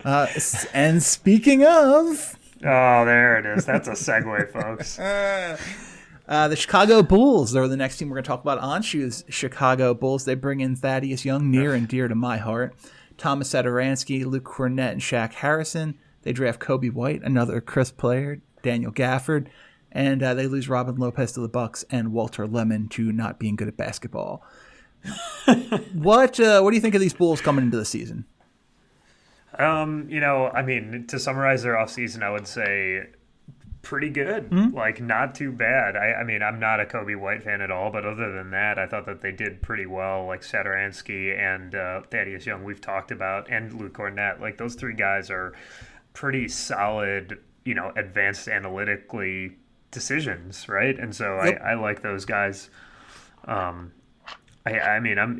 And speaking of, Oh, there it is. That's a segue, folks. the Chicago Bulls, they're the next team we're going to talk about on Shoes. Chicago Bulls, they bring in Thaddeus Young, near and dear to my heart. Thomas Satoransky, Luke Cornett, and Shaq Harrison. They draft Kobe White, another crisp player, Daniel Gafford, and they lose Robin Lopez to the Bucks and Walter Lemon to not being good at basketball. What do you think of these Bulls coming into the season? To summarize their offseason, I would say pretty good. Like, not too bad. I'm not a Kobe White fan at all, but other than that, I thought that they did pretty well. Like Satoransky and Thaddeus Young, we've talked about, and Luke Cornett. Like, those three guys are pretty solid, advanced analytically decisions, right? And so Yep. I like those guys. I'm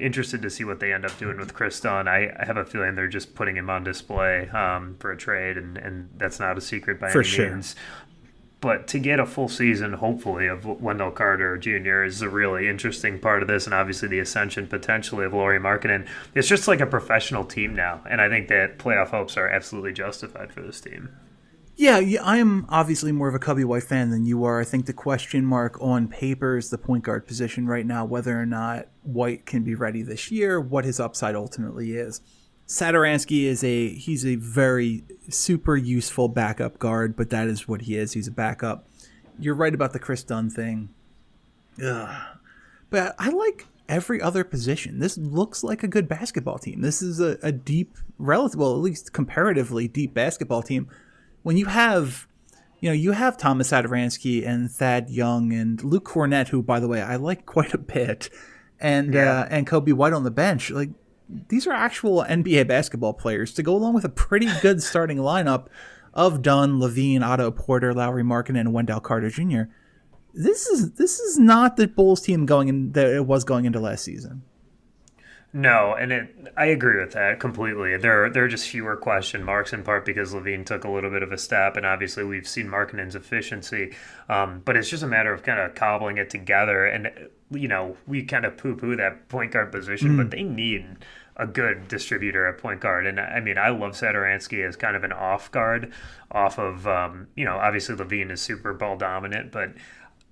interested to see what they end up doing with Chris Dunn. I have a feeling they're just putting him on display for a trade, and that's not a secret by any means. But to get a full season, hopefully, of Wendell Carter Jr. is a really interesting part of this, and obviously the ascension potentially of Lauri Markkanen. It's just like a professional team now, and I think that playoff hopes are absolutely justified for this team. Yeah, I am obviously more of a Kobe White fan than you are. I think the question mark on paper is the point guard position right now, whether or not White can be ready this year, what his upside ultimately is. Satoransky he's a very super useful backup guard, but that is what he is. He's a backup. You're right about the Chris Dunn thing. Ugh. But I like every other position. This looks like a good basketball team. This is a deep, at least comparatively deep basketball team. When you have Thomas Satoransky and Thad Young and Luke Cornett, who, by the way, I like quite a bit, and Kobe White on the bench, like, these are actual NBA basketball players to go along with a pretty good starting lineup of Dunn, Levine, Otto Porter, Lauri Markkanen, and Wendell Carter Jr. This is not the Bulls team that it was going into last season. No, and I agree with that completely. There are just fewer question marks, in part because Levine took a little bit of a step, and obviously we've seen Markkanen's efficiency. But it's just a matter of kind of cobbling it together. And, we kind of poo-poo that point guard position, but they need a good distributor at point guard. And, I love Satoransky as kind of an off guard off of, obviously Levine is super ball dominant, but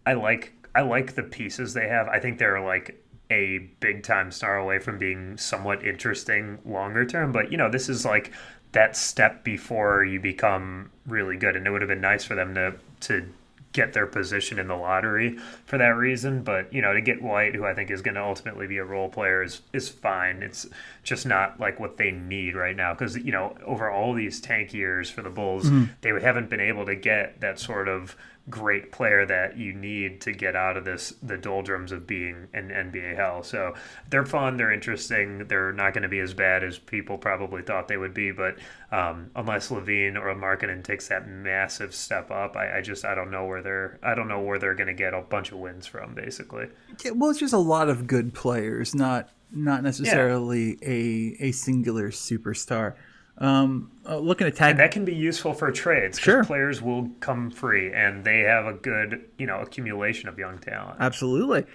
I like the pieces they have. I think they're like a big time star away from being somewhat interesting longer term. But, this is like that step before you become really good. And it would have been nice for them to get their position in the lottery for that reason. But, to get White, who I think is going to ultimately be a role player, is fine. It's just not like what they need right now. Because, over all these tank years for the Bulls, they haven't been able to get that sort of great player that you need to get out of the doldrums of being in NBA hell. So they're fun, they're interesting, they're not going to be as bad as people probably thought they would be, but unless Levine or Markkanen takes that massive step up, I don't know where they're going to get a bunch of wins from, basically. Yeah, well, it's just a lot of good players, not necessarily a singular superstar. Looking at tag, and that can be useful for trades because sure, players will come free and they have a good, accumulation of young talent. Absolutely.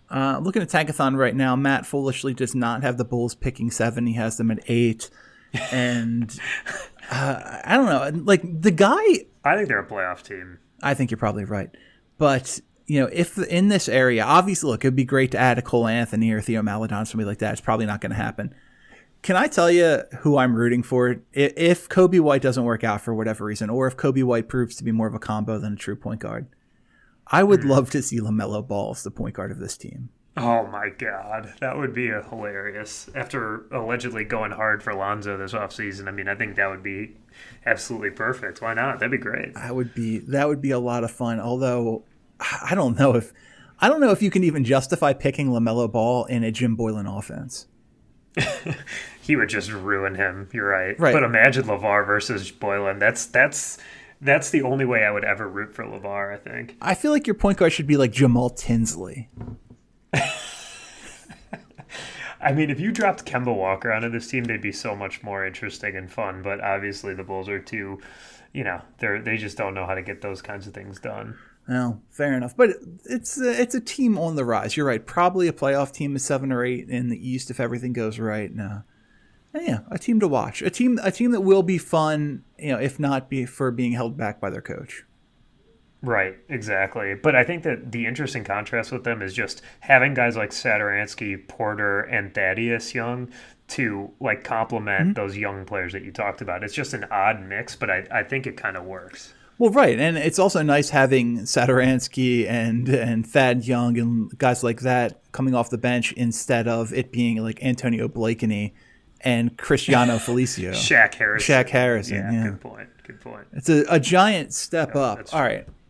Looking at Tagathon right now, Matt foolishly does not have the Bulls picking 7. He has them at 8, and I don't know. Like, the guy, I think they're a playoff team. I think you're probably right, but if in this area, obviously, look, it'd be great to add a Cole Anthony or Theo Maledon, somebody like that. It's probably not going to happen. Can I tell you who I'm rooting for? If Kobe White doesn't work out for whatever reason, or if Kobe White proves to be more of a combo than a true point guard, I would love to see LaMelo Ball as the point guard of this team. Oh, my God. That would be hilarious. After allegedly going hard for Lonzo this offseason, I think that would be absolutely perfect. Why not? That'd be great. That would be a lot of fun, although I don't know if you can even justify picking LaMelo Ball in a Jim Boylan offense. He would just ruin him. You're right. But imagine LeVar versus Boylan. That's the only way I would ever root for LeVar, I think. I feel like your point guard should be like Jamal Tinsley. If you dropped Kemba Walker onto this team, they'd be so much more interesting and fun. But obviously the Bulls are too, they just don't know how to get those kinds of things done. No, fair enough. But it's a team on the rise. You're right. Probably a playoff team is 7 or 8 in the East if everything goes right. No. Yeah, a team to watch. A team that will be fun, if not be for being held back by their coach. Right, exactly. But I think that the interesting contrast with them is just having guys like Satoransky, Porter, and Thaddeus Young to like complement those young players that you talked about. It's just an odd mix, but I think it kind of works. Well, right, and it's also nice having Satoransky and Thad Young and guys like that coming off the bench instead of it being like Antonio Blakeney and Cristiano Felicio. Shaq Harrison. Shaq Harrison. Yeah, Yeah. good point. Good point. It's a giant step up. That's All true. right.